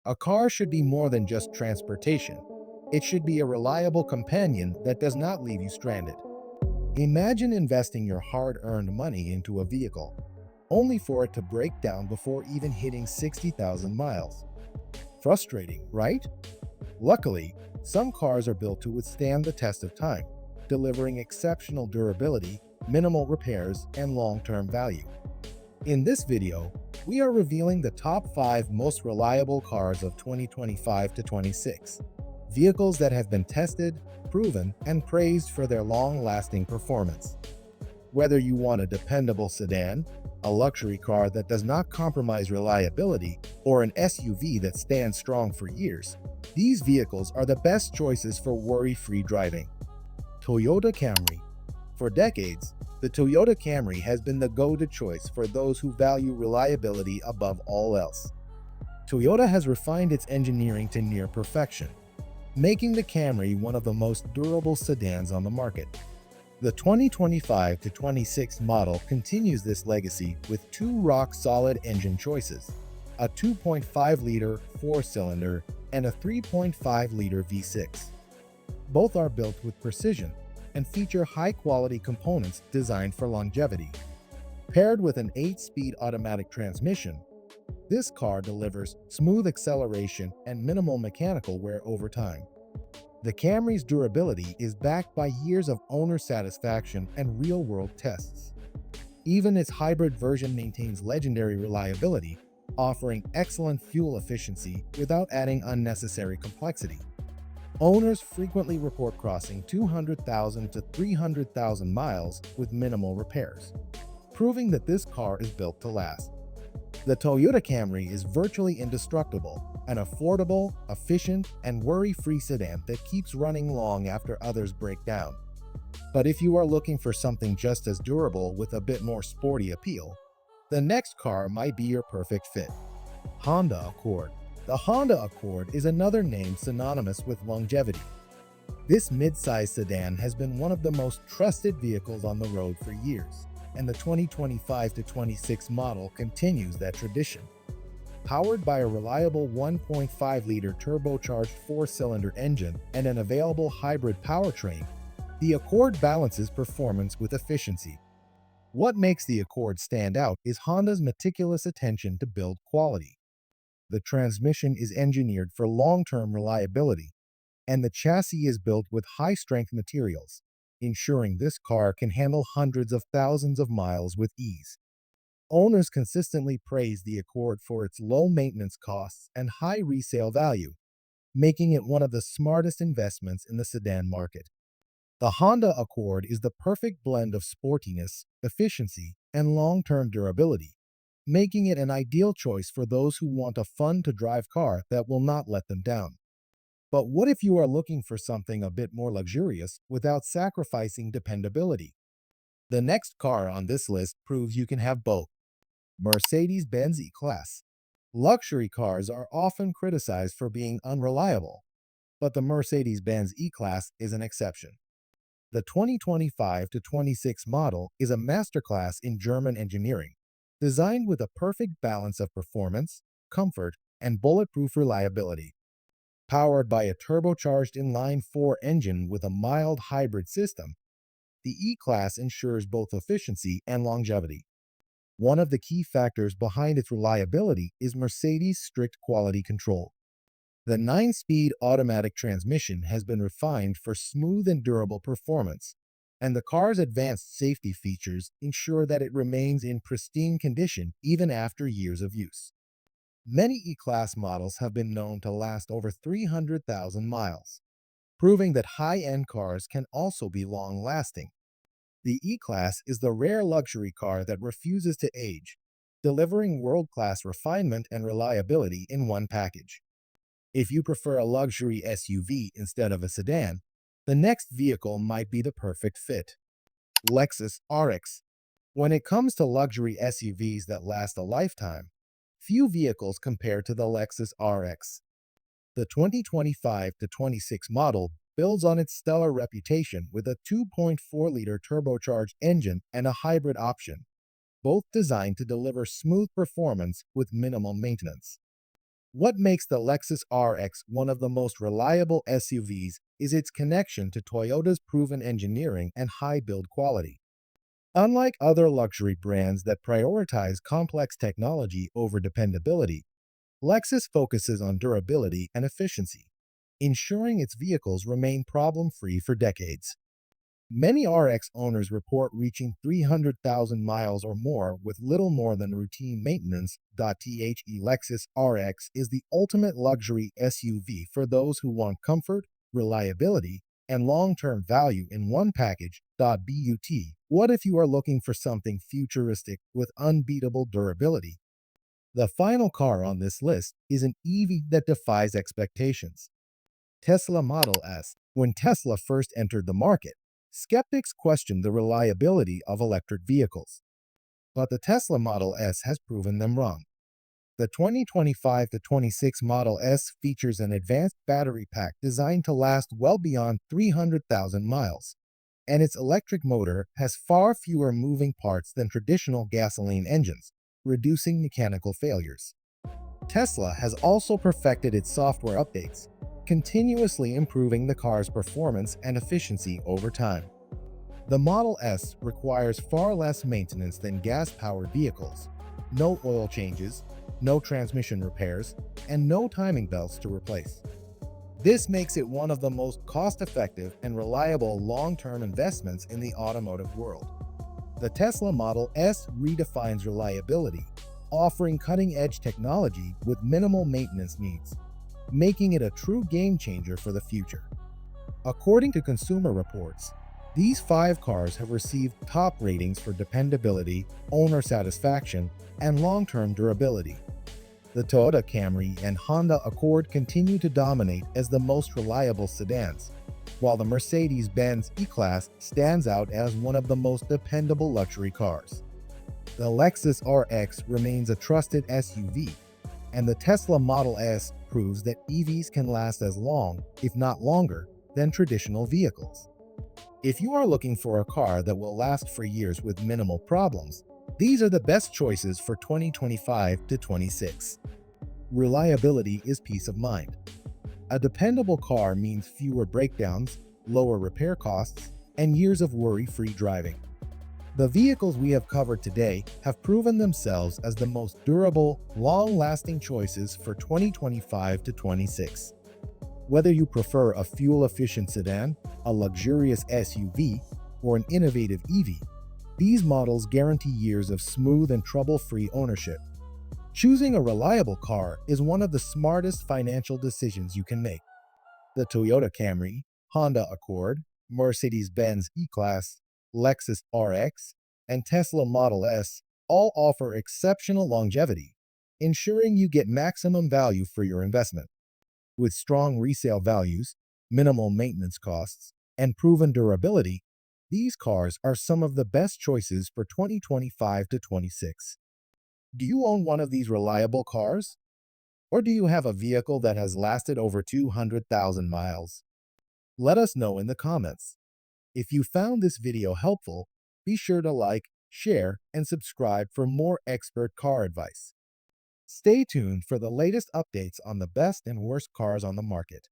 A car should be more than just transportation. It should be a reliable companion that does not leave you stranded. Imagine investing your hard-earned money into a vehicle, only for it to break down before even hitting 60,000 miles. Frustrating, right? Luckily, some cars are built to withstand the test of time, delivering exceptional durability, minimal repairs, and long-term value. In this video, we are revealing the top 5 most reliable cars of 2025 to 26. Vehicles that have been tested, proven, and praised for their long-lasting performance. Whether you want a dependable sedan, a luxury car that does not compromise reliability, or an SUV that stands strong for years, these vehicles are the best choices for worry-free driving. Toyota Camry. For decades, the Toyota Camry has been the go-to choice for those who value reliability above all else. Toyota has refined its engineering to near perfection, making the Camry one of the most durable sedans on the market. The 2025 to 26 model continues this legacy with two rock-solid engine choices, a 2.5-liter 4-cylinder and a 3.5-liter V6. Both are built with precision and feature high-quality components designed for longevity. Paired with an 8-speed automatic transmission, this car delivers smooth acceleration and minimal mechanical wear over time. The Camry's durability is backed by years of owner satisfaction and real-world tests. Even its hybrid version maintains legendary reliability, offering excellent fuel efficiency without adding unnecessary complexity. Owners frequently report crossing 200,000 to 300,000 miles with minimal repairs, proving that this car is built to last. The Toyota Camry is virtually indestructible, an affordable, efficient, and worry-free sedan that keeps running long after others break down. But if you are looking for something just as durable with a bit more sporty appeal, the next car might be your perfect fit. Honda Accord. The Honda Accord is another name synonymous with longevity. This mid-size sedan has been one of the most trusted vehicles on the road for years, and the 2025 to 26 model continues that tradition. Powered by a reliable 1.5-liter turbocharged 4-cylinder engine and an available hybrid powertrain, the Accord balances performance with efficiency. What makes the Accord stand out is Honda's meticulous attention to build quality. The transmission is engineered for long-term reliability, and the chassis is built with high-strength materials, ensuring this car can handle hundreds of thousands of miles with ease. Owners consistently praise the Accord for its low maintenance costs and high resale value, making it one of the smartest investments in the sedan market. The Honda Accord is the perfect blend of sportiness, efficiency, and long-term durability, making it an ideal choice for those who want a fun-to-drive car that will not let them down. But what if you are looking for something a bit more luxurious without sacrificing dependability? The next car on this list proves you can have both. Mercedes-Benz E-class. Luxury cars are often criticized for being unreliable, but the Mercedes-Benz E-class is an exception. The 2025 to 26 model is a masterclass in German engineering, designed with a perfect balance of performance, comfort, and bulletproof reliability. Powered by a turbocharged inline-4 engine with a mild hybrid system, the E-class ensures both efficiency and longevity. One of the key factors behind its reliability is Mercedes' strict quality control. The 9-speed automatic transmission has been refined for smooth and durable performance, and the car's advanced safety features ensure that it remains in pristine condition even after years of use. Many E-class models have been known to last over 300,000 miles, proving that high-end cars can also be long-lasting. The E-class is the rare luxury car that refuses to age, delivering world-class refinement and reliability in one package. If you prefer a luxury SUV instead of a sedan, the next vehicle might be the perfect fit. Lexus RX. When it comes to luxury SUVs that last a lifetime, few vehicles compare to the Lexus RX. The 2025 to 26 model builds on its stellar reputation with a 2.4-liter turbocharged engine and a hybrid option, both designed to deliver smooth performance with minimal maintenance. What makes the Lexus RX one of the most reliable SUVs is its connection to Toyota's proven engineering and high build quality. Unlike other luxury brands that prioritize complex technology over dependability, Lexus focuses on durability and efficiency, ensuring its vehicles remain problem-free for decades. Many RX owners report reaching 300,000 miles or more with little more than routine maintenance. The Lexus RX is the ultimate luxury SUV for those who want comfort, reliability, and long-term value in one package. But what if you are looking for something futuristic with unbeatable durability? The final car on this list is an EV that defies expectations. Tesla Model S. When Tesla first entered the market, skeptics questioned the reliability of electric vehicles. But the Tesla Model S has proven them wrong. The 2025-26 Model S features an advanced battery pack designed to last well beyond 300,000 miles, and its electric motor has far fewer moving parts than traditional gasoline engines, reducing mechanical failures. Tesla has also perfected its software updates, continuously improving the car's performance and efficiency over time. The Model S requires far less maintenance than gas-powered vehicles: no oil changes, no transmission repairs, and no timing belts to replace. This makes it one of the most cost-effective and reliable long-term investments in the automotive world. The Tesla Model S redefines reliability, offering cutting-edge technology with minimal maintenance needs, making it a true game-changer for the future. According to Consumer Reports, these 5 cars have received top ratings for dependability, owner satisfaction, and long-term durability. The Toyota Camry and Honda Accord continue to dominate as the most reliable sedans, while the Mercedes-Benz E-class stands out as one of the most dependable luxury cars. The Lexus RX remains a trusted SUV, and the Tesla Model S proves that EVs can last as long, if not longer, than traditional vehicles. If you are looking for a car that will last for years with minimal problems, these are the best choices for 2025-26. Reliability is peace of mind. A dependable car means fewer breakdowns, lower repair costs, and years of worry-free driving. The vehicles we have covered today have proven themselves as the most durable, long-lasting choices for 2025-26. Whether you prefer a fuel-efficient sedan, a luxurious SUV, or an innovative EV, these models guarantee years of smooth and trouble-free ownership. Choosing a reliable car is one of the smartest financial decisions you can make. The Toyota Camry, Honda Accord, Mercedes-Benz E-class, Lexus RX, and Tesla Model S all offer exceptional longevity, ensuring you get maximum value for your investment. With strong resale values, minimal maintenance costs, and proven durability, these cars are some of the best choices for 2025-26. Do you own one of these reliable cars? Or do you have a vehicle that has lasted over 200,000 miles? Let us know in the comments. If you found this video helpful, be sure to like, share, and subscribe for more expert car advice. Stay tuned for the latest updates on the best and worst cars on the market.